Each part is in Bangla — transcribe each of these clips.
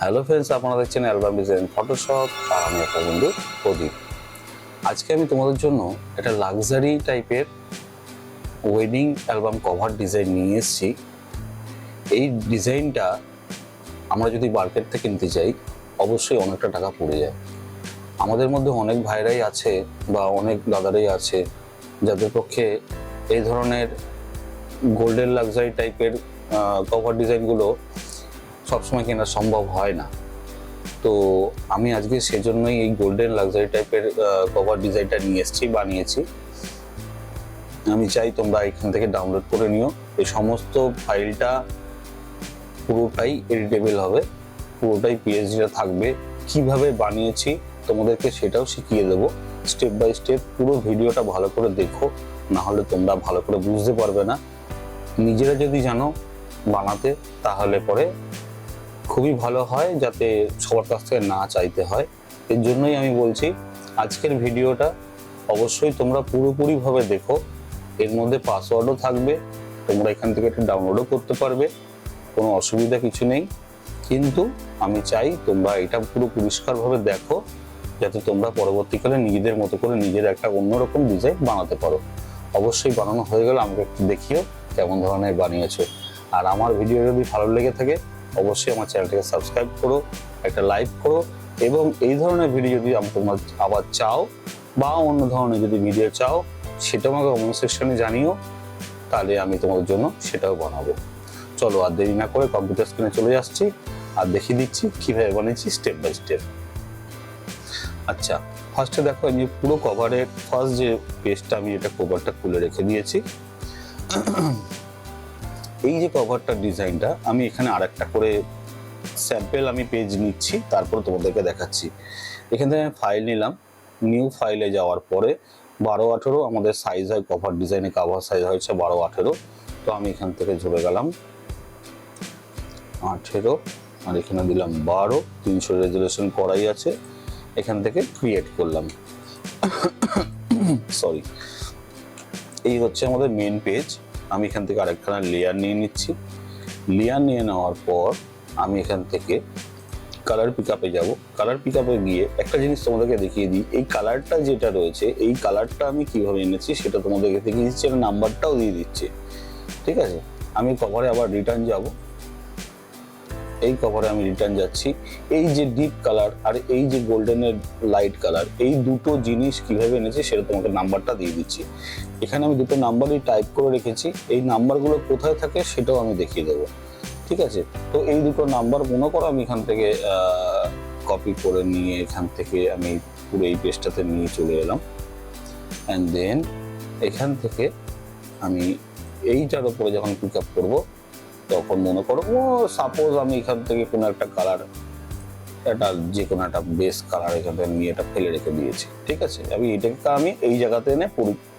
হ্যালো ফ্রেন্ডস, আপনারা দেখছেন অ্যালবাম ডিজাইন ফটোশপ আর আমি একটা বন্ধু প্রদীপ। আজকে আমি তোমাদের জন্য একটা লাক্সারি টাইপের ওয়েডিং অ্যালবাম কভার ডিজাইন নিয়ে এসেছি। এই ডিজাইনটা আমরা যদি মার্কেট থেকে নিতে চাই অবশ্যই অনেকটা টাকা পড়ে যায়। আমাদের মধ্যে অনেক ভাইরাই আছে বা অনেক দাদারাই আছে যাদের পক্ষে এই ধরনের গোল্ডেন লাক্সারি টাইপের কভার ডিজাইনগুলো সবসময় কেনা সম্ভব হয় না। তো আমি আজকে সেজন্যই এই গোল্ডেন লাক্সারি টাইপের কভার ডিজাইনটা নিয়ে এসেছি, বানিয়েছি। আমি চাই তোমরা এখান থেকে ডাউনলোড করে নিও। এই সমস্ত ফাইলটা পুরোটাই এডিটেবল হবে, পুরোটাই পিএইচডিটা থাকবে। কিভাবে বানিয়েছি তোমাদেরকে সেটাও শিখিয়ে দেবো স্টেপ বাই স্টেপ। পুরো ভিডিওটা ভালো করে দেখো, না হলে তোমরা ভালো করে বুঝতে পারবে না। নিজেরা যদি জানো বানাতে তাহলে পরে খুবই ভালো হয়, যাতে সবার কাছ থেকে না চাইতে হয়। এর জন্যই আমি বলছি আজকের ভিডিওটা অবশ্যই তোমরা পুরোপুরিভাবে দেখো। এর মধ্যে পাসওয়ার্ডও থাকবে, তোমরা এখান থেকে এটা ডাউনলোডও করতে পারবে, কোনো অসুবিধা কিছু নেই। কিন্তু আমি চাই তোমরা এটা পুরো পরিষ্কারভাবে দেখো, যাতে তোমরা পরবর্তীকালে নিজেদের মতো করে নিজের একটা অন্যরকম ডিজাইন বানাতে পারো। অবশ্যই বানানো হয়ে গেলে আমাকে একটু দেখিও কেমন ধরনের বানিয়েছো। আর আমার ভিডিও যদি ভালো লেগে থাকে অবশ্যই আমার চ্যানেলটাকে সাবস্ক্রাইব করো, একটা লাইক করো, এবং এই ধরনের ভিডিও যদি তোমরা আবার চাও বা অন্য ধরনের যদি ভিডিও চাও সেটা আমাকে কমেন্ট সেকশনে জানিও, তাহলে আমি তোমাদের জন্য সেটাও বানাবো। চলো আর দেরি না করে কম্পিউটার স্ক্রিনে চলে আসছি আর দেখিয়ে দিচ্ছি কিভাবে বানিয়েছি স্টেপ বাই স্টেপ। আচ্ছা, ফার্স্টে দেখো আমি পুরো কভারের ফার্স্ট যে পেজটা আমি এটা কভারটা খুলে রেখে দিয়েছি। এই যে কভারটার ডিজাইনটা আমি এখানে আরেকটা করে স্যাম্পল আমি পেজ নিচ্ছি, তারপর তোমাদেরকে দেখাচ্ছি। এখান থেকে আমি ফাইল নিলাম, নিউ ফাইলে যাওয়ার পরে 12-18 আমাদের সাইজ হয়, কভার ডিজাইনে কভার সাইজ হয়েছে 12-18। তো আমি এখান থেকে ঝরে গেলাম 18 আর এখানে দিলাম 12, 300 রেজুলেশন করাই আছে। এখান থেকে ক্রিয়েট করলাম, সরি। এই হচ্ছে আমাদের মেন পেজ। আমি এখান থেকে আরেকখানা লেয়ার নিয়ে নিচ্ছি। লেয়ার নিয়ে নেওয়ার পর আমি এখান থেকে কালার পিকআপে যাব। কালার পিকআপে গিয়ে একটা জিনিস তোমাদেরকে দেখিয়ে দিই, এই কালারটা যেটা রয়েছে এই কালারটা আমি কিভাবে এনেছি সেটা তোমাদেরকে দেখিয়ে দিচ্ছি, এর নাম্বারটাও দিয়ে দিচ্ছি। ঠিক আছে, আমি কভারে আবার রিটার্ন যাব। এই কভারে আমি রিটার্ন যাচ্ছি। এই যে ডিপ কালার আর এই যে গোল্ডেনের লাইট কালার, এই দুটো জিনিস কিভাবে এনেছি সেটা তোমাকে নাম্বারটা দিয়ে দিচ্ছি। এখানে আমি দুটো নাম্বারই টাইপ করে রেখেছি, এই নাম্বারগুলো কোথায় থাকে সেটাও আমি দেখিয়ে দেবো। ঠিক আছে, তো এই দুটো নাম্বার মনে করো আমি এখান থেকে কপি করে নিয়ে এখান থেকে আমি পুরো এই পেজটাতে নিয়ে চলে এলাম। অ্যান্ড দেন এখান থেকে আমি এইটার উপরে যখন পিক আপ করবো তখন মনে করো সাপোজ আমি এখান থেকে কোনো একটা কালার, একটা যে কোনো একটা বেস কালার এখান থেকে নিয়ে এটা ফেলে রেখে দিয়েছি। ঠিক আছে, আমি এটাকে আমি এই জায়গাতে এনে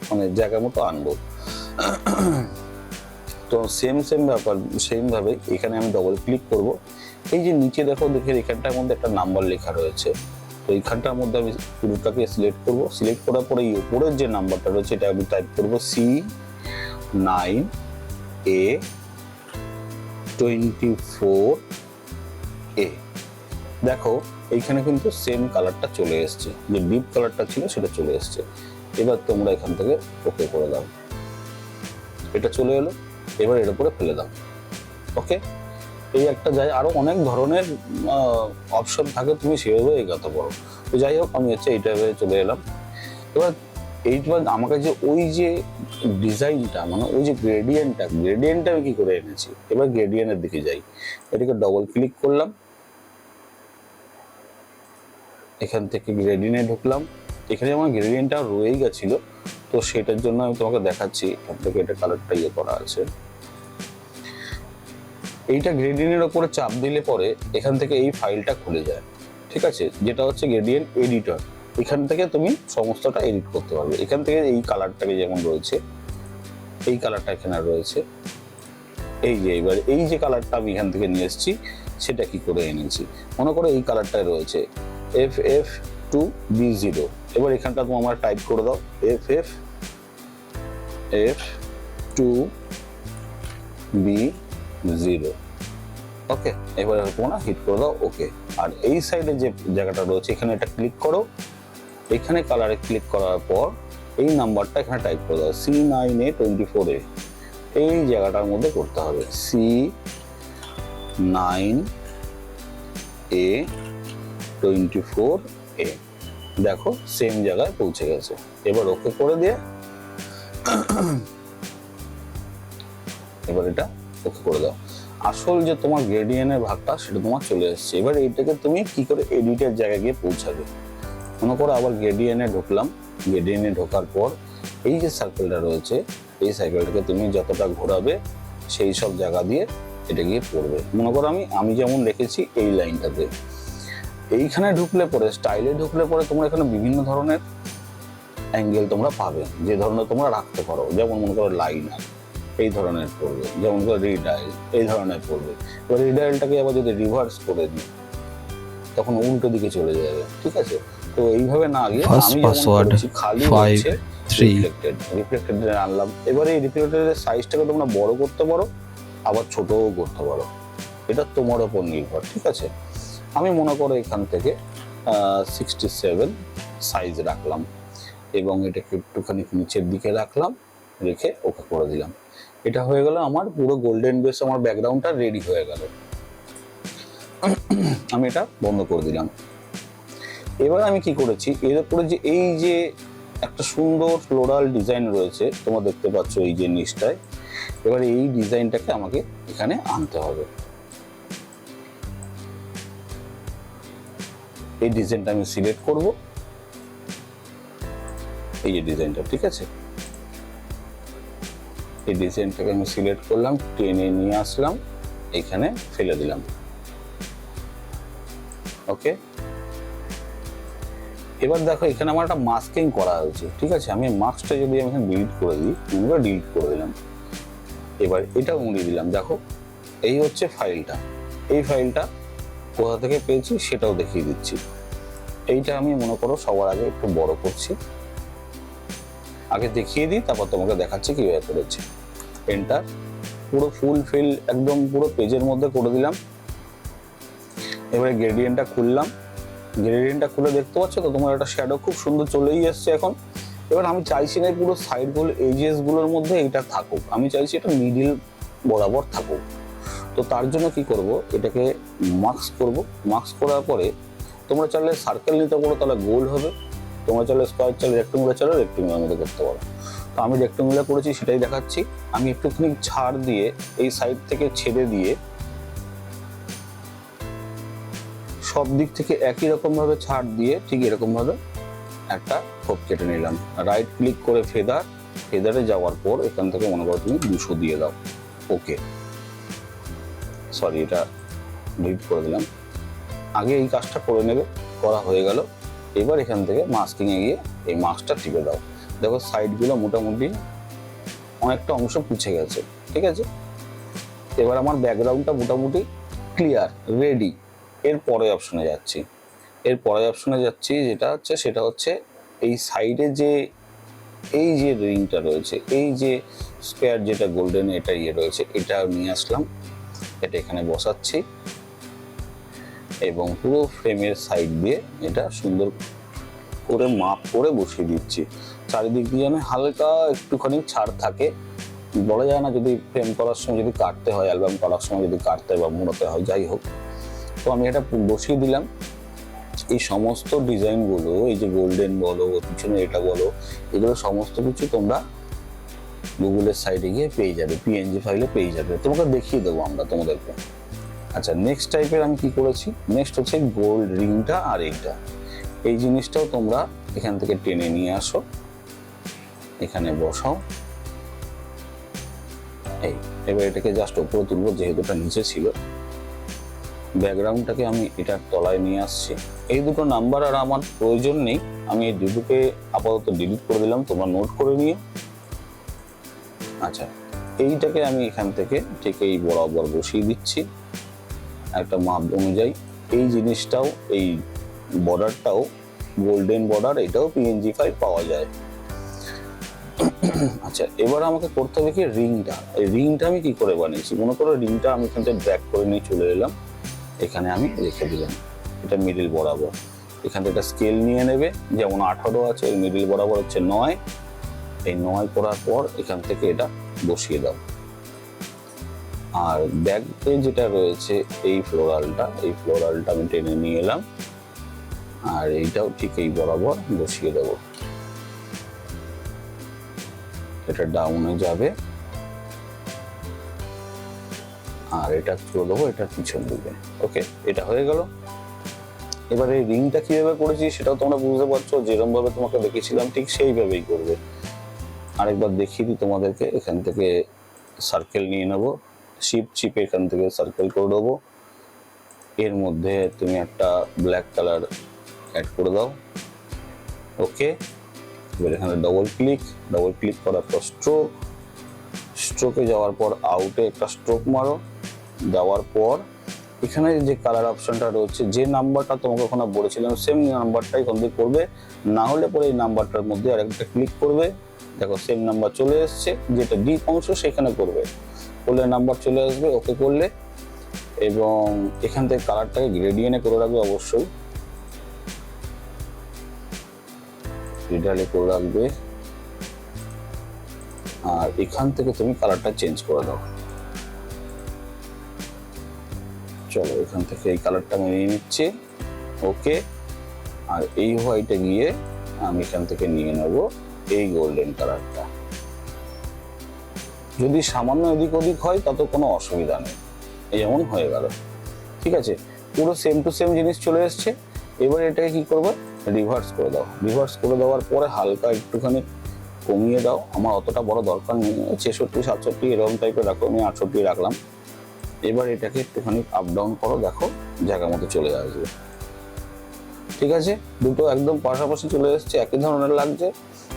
মানে জায়গার মতো আনবো। তো সেম ব্যাপার, সেমভাবে এখানে আমি ডবল ক্লিক করব। এই যে নিচে দেখো এখানটার মধ্যে একটা নাম্বার লেখা রয়েছে, তো এইখানটার মধ্যে আমি পুরোটাকে সিলেক্ট করব। সিলেক্ট করার পরে এই উপরের যে নাম্বারটা রয়েছে এটা আমি টাইপ করব C9A24A। দেখো এইখানে কিন্তু সেম কালারটা চলে এসছে, যে ডিপ কালারটা ছিল সেটা চলে এসছে। এবার তোমরা এখান থেকে ওকে করে দাও, এটা চলে এলো। এবার এর উপরে ফেলে দাও। ওকে, এই একটা যায়। আরো অনেক ধরনের অপশন থাকে, তুমি সেভাবে এগোতে পারো। তো যাই হোক, আমি হচ্ছে এইটাভাবে চলে এলাম। এবার এইবার আমাকে যে ওই যে ডিজাইনটা মানে ওই যে গ্রেডিয়েন্টটা আমি কি করে এনেছি, এবার গ্রেডিয়েন্টের দিকে যাই। এটাকে ডবল ক্লিক করলাম, এখান থেকে গ্রেডিয়েন্টে ঢুকলাম। এখানে আমার গ্রেডিয়েন্টটা রয়েই গেছিল, তো সেটার জন্য আমি তোমাকে দেখাচ্ছি। এখান থেকে এটা কালারটা ইয়ে করা আছে, এইটা গ্রেডিয়েন্টের উপরে চাপ দিলে পরে এখান থেকে এই ফাইলটা খুলে যায়। ঠিক আছে, যেটা হচ্ছে গ্রেডিয়েন্ট এডিটর। এখান থেকে তুমি সমস্তটা এডিট করতে পারবে। এখান থেকে এই কালারটাকে যেমন রয়েছে, এই কালারটা এখানে রয়েছে, এই যে এবার এই যে কালারটা আমি এখান থেকে নিয়ে এসেছি সেটা কি করে এনেছি, মনে করো এই কালারটাই রয়েছে FF2B0। এবার এখানটা তুমি আমার টাইপ করে দাও FF2B0। ওকে, এবার তোমরা হিট করে দাও ওকে। আর এই সাইডে যে জায়গাটা রয়েছে এখানে এটা ক্লিক করো, এখানে কালারে ক্লিক করার পর এই নাম্বারটা এখানে টাইপ করে দাও C9A24A, এই জায়গাটার মধ্যে করতে হবে C9A24A। দেখো সেম জায়গায় পৌঁছে গেছে। এবার ওকে করে দিয়ে এবার এটা ওকে করে দাও। আসল যে তোমার গ্রেডিয়েন্টের ভাগটা সেটা তোমার চলে এসেছে। এবার এইটাকে তুমি কি করে এডিটের জায়গায় গিয়ে পৌঁছাবে, মনে করো আবার গ্রেডিয়েন্টে ঢুকলাম, গ্রেডিয়েন্টে ঢোকার পর এই যে সার্কেলটা রয়েছে এই সার্কেলটাকে তুমি যতটা ঘোরাবে সেই সব জায়গা দিয়ে এটা গিয়ে পড়বে। মনে করো আমি যেমন রেখেছি এই লাইনটাতে, এইখানে ঢুকলে পরে স্টাইলে ঢুকলে পরে তোমরা এখানে বিভিন্ন ধরনের অ্যাঙ্গেল তোমরা পাবে, যে ধরনের তোমরা রাখতে পারো। যেমন মনে করো লাইনার এই ধরনের পড়বে, যেমন করে রিডাইল এই ধরনের পড়বে। এবার রিডাইলটাকে আবার যদি রিভার্স করে দিই তখন উল্টো দিকে চলে যাবে, ঠিক আছে? তো এইভাবে না গিয়ে আমি যেমন খালি হচ্ছে রিফ্লেক্টেড আনলাম। এবার এই রিফ্লেক্টেডের সাইজটাকে তোমরা বড় করতে পারো আবার ছোটও করতে পারো, এটা তোমার উপর নির্ভর, ঠিক আছে? আমি মনে করো এখান থেকে 67 সাইজ রাখলাম এবং এটাকে একটুখানি নিচের দিকে রাখলাম, রেখে ওকে করে দিলাম। এটা হয়ে গেল আমার পুরো গোল্ডেন বেস, আমার ব্যাকগ্রাউন্ডটা রেডি হয়ে গেল। আমি এটা বন্ধ করে দিলাম। এবার আমি কি করেছি, এর উপরে যে এই যে একটা সুন্দর ফ্লোরাল ডিজাইন রয়েছে তোমরা দেখতে পাচ্ছ এই যে নিচটায়, এবার এই ডিজাইনটাকে আমাকে এখানে আনতে হবে। এই ডিজাইনটা আমি সিলেক্ট করব, এই যে ডিজাইনটা, ঠিক আছে? এই ডিজাইনটাকে আমি সিলেক্ট করলাম, টেনে নিয়ে আসলাম, এখানে ফেলে দিলাম। ওকে, এবার দেখো এখানে আমার একটা মাস্কিং করা হয়েছে, ঠিক আছে? আমি মাস্কটা যদি আমি এখানে ডিলিট করে দিই, ডিলিট করে দিলাম। এবার এটা উড়িয়ে দিলাম। দেখো এই হচ্ছে ফাইলটা, এই ফাইলটা কোথা থেকে পেয়েছি সেটাও দেখিয়ে দিচ্ছি। এইটা আমি মনে করো সবার আগে একটু বড় করছি, আগে দেখিয়ে দিই তারপর তোমাকে দেখাচ্ছি কিভাবে করেছি। এন্টার, পুরো ফুল ফিল একদম পুরো পেজের মধ্যে করে দিলাম। এবারে গ্রেডিয়েন্টটা খুললাম, গ্রেডিয়েন্টটা খুলে দেখতে পাচ্ছ তো তোমার একটা শ্যাডো খুব সুন্দর চলেই এসছে এখন। এবার আমি চাইছি না পুরো সাইডগুলো এজেস গুলোর মধ্যে এইটা থাকুক, আমি চাইছি এটা মিডিল বরাবর থাকুক। তো তার জন্য কি করব, এটাকে মার্কস করব। মার্কস করার পরে তোমরা চাইলে সার্কেল নিতে পারো, তাহলে গোল হবে। তোমরা চাইলে স্কোয়ার, চাইলে রেক্টেঙ্গুলার, চাইলে রেক্টেঙ্গুলার মধ্যে করতে পারো। তো আমি রেক্টেঙ্গুলার করেছি সেটাই দেখাচ্ছি। আমি একটুখানি ছাড় দিয়ে এই সাইড থেকে ছেড়ে দিয়ে সব দিক থেকে একই রকম ভাবে ছাড় দিয়ে ঠিক এরকম ভাবে একটা খোপ কেটে নিলাম। রাইট ক্লিক করে ফেদারে যাওয়ার পর এখান থেকে মনে করো তুমি 200 দিয়ে দাও। ওকে, সরি এটা ডিলিট করে দিলাম। আগে এই কাজটা করে নেবে, করা হয়ে গেল। এবার এখান থেকে মাস্কিংয়ে গিয়ে এই মাস্কটা টিপে দাও। দেখো সাইডগুলো মোটামুটি অনেকটা অংশ মুছে গেছে, ঠিক আছে? এবার আমার ব্যাকগ্রাউন্ডটা মোটামুটি ক্লিয়ার, রেডি। এর পরে অপশনে যাচ্ছি, সেটা হচ্ছে এই সাইডে যে এই যে রিংটা রয়েছে, এই যে স্কোয়ার যেটা গোল্ডেন এটা রয়েছে, এটা নিয়ে আসলাম, এটা এখানে বসাচ্ছি এবং পুরো ফ্রেমের সাইড দিয়ে এটা সুন্দর করে মাপ করে বসিয়ে দিচ্ছি। চারিদিক দিয়ে যেন হালকা একটুখানি ছাড় থাকে, বলা যায় না, যদি ফ্রেম করার সময় যদি কাটতে হয়, অ্যালবাম করার সময় যদি কাটতে হয় বা মোড়াতে হয়, যাই হোক। তো আমি এটা বসিয়ে দিলাম। এই সমস্ত ডিজাইনগুলো, এই যে গোল্ডেন বলো, পিছনে এটা বলো, এগুলো সমস্ত কিছু তোমরা গুগলের সাইটে গিয়ে পেয়ে যাবে, পিএনজি ফাইলে পেয়ে যাবে। তোমাকে দেখিয়ে দেবো আমরা তোমাদেরকে। আচ্ছা, নেক্সট টাইপের আমি কি করেছি, নেক্সট হচ্ছে গোল্ড রিংটা আর এইটা। এই জিনিসটাও তোমরা এখান থেকে টেনে নিয়ে আসো, এখানে বসাও। এই এবার এটাকে জাস্ট উপরে তুলবো, যেহেতু এটা নিচে ছিল। ব্যাকগ্রাউন্ডটাকে আমি এটার তলায় নিয়ে আসছি। এই দুটো নাম্বার আর আমার প্রয়োজন নেই, আমি এই দুটোকে আপাতত ডিলিট করে দিলাম, তোমরা নোট করে নিও। আচ্ছা, এইটাকে আমি এখান থেকে ঠিক এই বরাবর বসিয়ে দিচ্ছি একটা মাপ অনুযায়ী। এই জিনিসটাও, এই বর্ডারটাও গোল্ডেন বর্ডার, এটাও পিএনজি ফাইল পাওয়া যায়। আচ্ছা, এবার আমাকে করতে হবে কি রিংটা। এই রিংটা আমি কি করে বানিয়েছি, মনে করো রিংটা আমি এখান থেকে ড্র্যাগ করে নিয়ে চলে এলাম, এখানে আমি রেখে দিলাম, এটা মিডিল বরাবর। এখান থেকে একটা স্কেল নিয়ে নেবে, যেমন 18 আছে, এর মিডিল বরাবর হচ্ছে 9। এই 9 করার পর এখান থেকে এটা বসিয়ে দাও। আর ব্যাকে যেটা রয়েছে এই ফ্লোরালটা আমি টেনে নিয়ে এলাম, আর এইটাও ঠিক এই বরাবর বসিয়ে দেবো। এটা ডাউনে যাবে, আর এটা তুলে দেবো এটা পিছন দিকে। ওকে, এটা হয়ে গেল। এবার এই রিংটা কিভাবে করেছি সেটাও তোমরা বুঝতে পারছো, যেরকম ভাবে তোমাকে দেখেছিলাম ঠিক সেইভাবেই করবে। আরেকবার দেখিয়ে দিই তোমাদেরকে। এখান থেকে সার্কেল নিয়ে নেবো, চিপে এখান থেকে সার্কেল করে দেবো। এর মধ্যে তুমি একটা ব্ল্যাক কালার অ্যাড করে দাও। ওকে, এবার এখানে ডবল ক্লিক করার পর স্ট্রোকে যাওয়ার পর আউটে একটা স্ট্রোক মারো। যাওয়ার পর এখানে যে কালার অপশনটা রয়েছে, যে নাম্বারটা তোমাকে ওখানে বলেছিলাম সেম নাম্বারটাই এখান থেকে করবে, না হলে পরে এই নাম্বারটার মধ্যে আরেকটা ক্লিক করবে। দেখো সেম নাম্বার চলে এসছে, যেটা ডিপ অংশ সেখানে করবে, করলে নাম্বার চলে আসবে। ওকে করলে, এবং এখান থেকে কালারটাকে গ্রেডিয়েন্টে করে রাখবে, অবশ্যই রিডালে করে রাখবে। আর এখান থেকে তুমি কালারটা চেঞ্জ করে দাও। চলো, এখান থেকে এই কালারটা আমি নিয়ে নিচ্ছি। ওকে, আর এই হোয়াইটে গিয়ে আমি এখান থেকে নিয়ে নেব এই গোল্ডেন কালারটা। যদি সামান্য এদিক ওদিক হয় তাতে কোনো অসুবিধা নেই, যেমন হয়ে গেল। ঠিক আছে, পুরো সেম টু সেম জিনিস চলে এসছে। এবার এটাকে কি করবো, রিভার্স করে দাও। রিভার্স করে দেওয়ার পরে হালকা একটুখানি কমিয়ে দাও, আমার অতটা বড় দরকার নেই, 66 67 এরকম টাইপের রাখো, আমি 68 রাখলাম। এবার এটাকে একটুখানি আপ ডাউন করো, দেখো জায়গা মতো চলে আসবে। ঠিক আছে, দুটো একদম পাশাপাশি চলে এসছে, একই ধরনের লাগছে।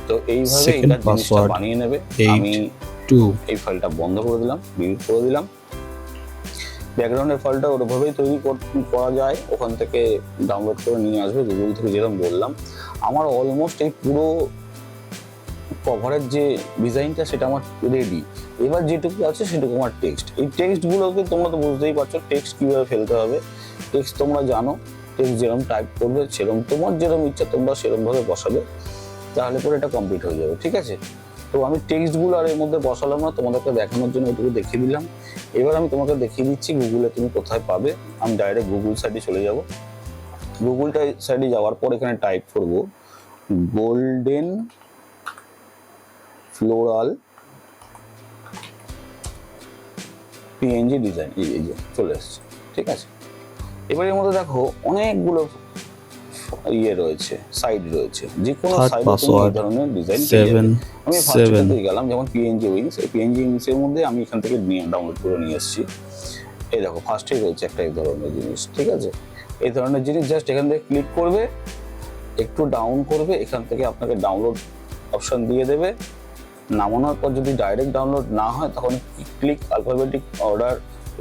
তো এইভাবে এটা জিনিসটা বানিয়ে নেবে। আমি এই ফাইলটা বন্ধ করে দিলাম, ডিলিট করে দিলাম। ব্যাকগ্রাউন্ডের ফাইলটা ওরভাবেই তৈরি করা যায়, ওখান থেকে ডাউনলোড করে নিয়ে আসবে গুগল থেকে, যেরকম বললাম। আমার অলমোস্ট এই পুরো কভারের যে ডিজাইনটা সেটা আমার রেডি। এবার যেটুকু আছে সেটুকু আমার টেক্সট। এই টেক্সটগুলোকে তোমরা তো বুঝতেই পারছো টেক্সট কীভাবে ফেলতে হবে। টেক্সট তোমরা জানো, টেক্সট যেরকম টাইপ করবে সেরকম তোমার যেরকম ইচ্ছা তোমরা সেরকমভাবে বসাবে, তাহলে পরে এটা কমপ্লিট হয়ে যাবে। ঠিক আছে, তো আমি টেক্সটগুলো আর এর মধ্যে বসালাম না, তোমাদেরকে দেখানোর জন্য এটুকু দেখিয়ে দিলাম। এবার আমি তোমাকে দেখিয়ে দিচ্ছি গুগলে তুমি কোথায় পাবে। আমি ডাইরেক্ট গুগল সাইডে চলে যাব। গুগল সাইডে যাওয়ার পর এখানে টাইপ করব গোল্ডেন ফ্লোরাল পিএনজি ডিজাইন, এই যে চলে এসছে। ঠিক আছে, এবার এর মধ্যে দেখো অনেকগুলো রয়েছে, সাইড রয়েছে, যে কোনো সাইডে তুমি এই ধরনের ডিজাইন পেয়ে যাবে। আমি ফার্স্টে গেলাম, যেমন পিএনজি উইংস। এই পিএনজি উইংস এর মধ্যে আমি এখান থেকে ডাউনলোড করে নিয়ে এসেছি। এই দেখো ফার্স্টেই রয়েছে একটা এই ধরনের জিনিস। ঠিক আছে, এই ধরনের জিনিস জাস্ট এখান থেকে ক্লিক করবে, একটু ডাউন করবে, এখান থেকে আপনাকে ডাউনলোড অপশন দিয়ে দেবে। নামানোর পর যদি ডাইরেক্ট ডাউনলোড না হয় তখন click alphabetic order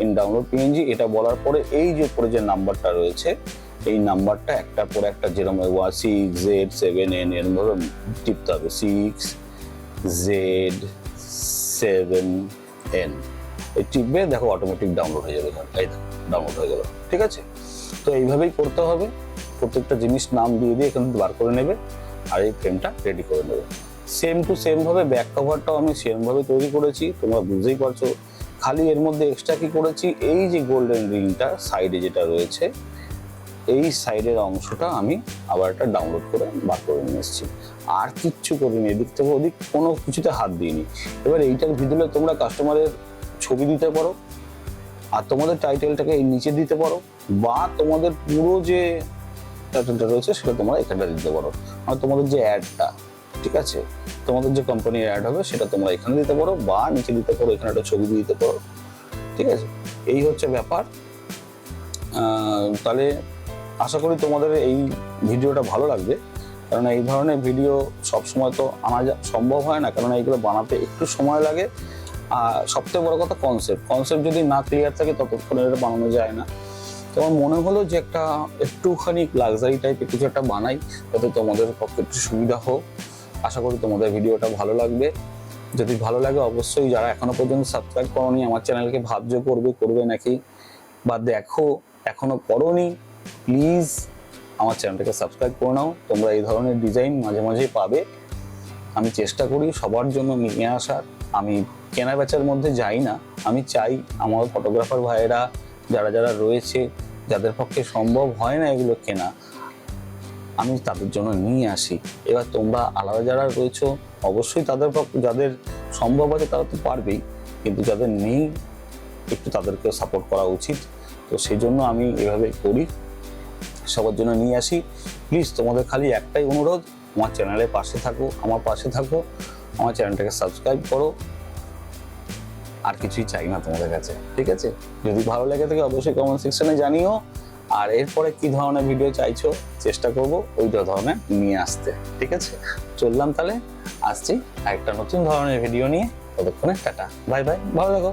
in download PNG, এটা বলার পরে এই যে উপরে যে নাম্বারটা রয়েছে এই নাম্বারটা একটার পর একটা যেরকম 6Z7N এরমভাবে টিপতে হবে। 6Z7N এই টিপবে, দেখো অটোমেটিক ডাউনলোড হয়ে যাবে। এই দেখো ডাউনলোড হয়ে গেল। ঠিক আছে, তো এইভাবেই করতে হবে। প্রত্যেকটা জিনিস নাম দিয়ে দিয়ে এখান থেকে বার করে নেবে, আর এই ফ্রেমটা রেডি করে নেবে। সেম টু সেম ভাবে ব্যাক কভারটাও আমি সেমভাবে তৈরি করেছি, তোমরা বুঝতেই পারছো। খালি এর মধ্যে এক্সট্রা কি করেছি, এই যে গোল্ডেন রিংটা সাইডে যেটা রয়েছে এই সাইডের অংশটা আমি আবার একটা ডাউনলোড করে বার করে নিয়ে এসেছি। আর কিচ্ছু করিনি, এদিক থেকে ওদিক কোনো কিছুতে হাত দিইনি। এবার এইটার ভিতরে তোমরা কাস্টমারের ছবি দিতে পারো, আর তোমাদের টাইটেলটাকে এই নিচে দিতে পারো, বা তোমাদের পুরো যে টাইটেলটা রয়েছে সেটা তোমরা এখানটা দিতে পারো। আর তোমাদের যে অ্যাডটা, ঠিক আছে, তোমাদের যে কোম্পানির অ্যাড হবে সেটা তোমরা এখানে দিতে পারো, বা নিচে দিতে পারো, এখানে একটা ছবি দিয়ে দিতে পারো। ঠিক আছে, এই হচ্ছে ব্যাপার। তাহলে আশা করি তোমাদের এই ভিডিওটা ভালো লাগবে, কারণ এই ধরনের ভিডিও সবসময় তো আনা সম্ভব হয় না, কারণ এইগুলো বানাতে একটু সময় লাগে। আর সবথেকে বড় কথা কনসেপ্ট যদি না ক্লিয়ার থাকে ততক্ষণ এটা বানানো যায় না। তো আমার মনে হলো যে একটুখানি লাক্সারি টাইপের কিছু একটা বানাই, যাতে তোমাদের পক্ষে একটু সুবিধা হোক। আশা করি তোমাদের ভিডিওটা ভালো লাগবে। যদি ভালো লাগে অবশ্যই, যারা এখনো পর্যন্ত সাবস্ক্রাইব করোনি আমার চ্যানেলকে, ভাবছো করবে নাকি বা দেখো এখনো করোনি, প্লিজ আমার চ্যানেলটাকে সাবস্ক্রাইব করে নাও। তোমরা এই ধরনের ডিজাইন মাঝে মাঝে পাবে। আমি চেষ্টা করি সবার জন্য নিয়ে আসার। আমি কেনা বেচার মধ্যে যাই না, আমি চাই আমার ফটোগ্রাফার ভাইয়েরা যারা যারা রয়েছে, যাদের পক্ষে সম্ভব হয় না এগুলো কেনা, আমি তাদের জন্য নিয়ে আসি। এবার তোমরা আলাদা যারা রয়েছো অবশ্যই তাদের পক্ষে, যাদের সম্ভব আছে তারা তো পারবেই, কিন্তু যাদের নেই একটু তাদেরকেও সাপোর্ট করা উচিত। তো সেই জন্য আমি এভাবে করি, সবার জন্য নিয়ে আসি। প্লিজ তোমাদের খালি একটাই অনুরোধ, আমার চ্যানেলের পাশে থাকো, আমার পাশে থাকো, আমার চ্যানেলটাকে সাবস্ক্রাইব করো। আর কিছুই চাই না তোমাদের কাছে, ঠিক আছে? যদি ভালো লেগে থাকে অবশ্যই কমেন্ট সেকশনে জানিও। আর এরপরে কি ধরনের ভিডিও চাইছো চেষ্টা করব ওই ধরনের নিয়ে আসতে, ঠিক আছে? চললাম তাহলে, আসছি আরেকটা নতুন ধরনের ভিডিও নিয়ে। ততক্ষণে টাটা, বাই বাই, ভালো থাকো।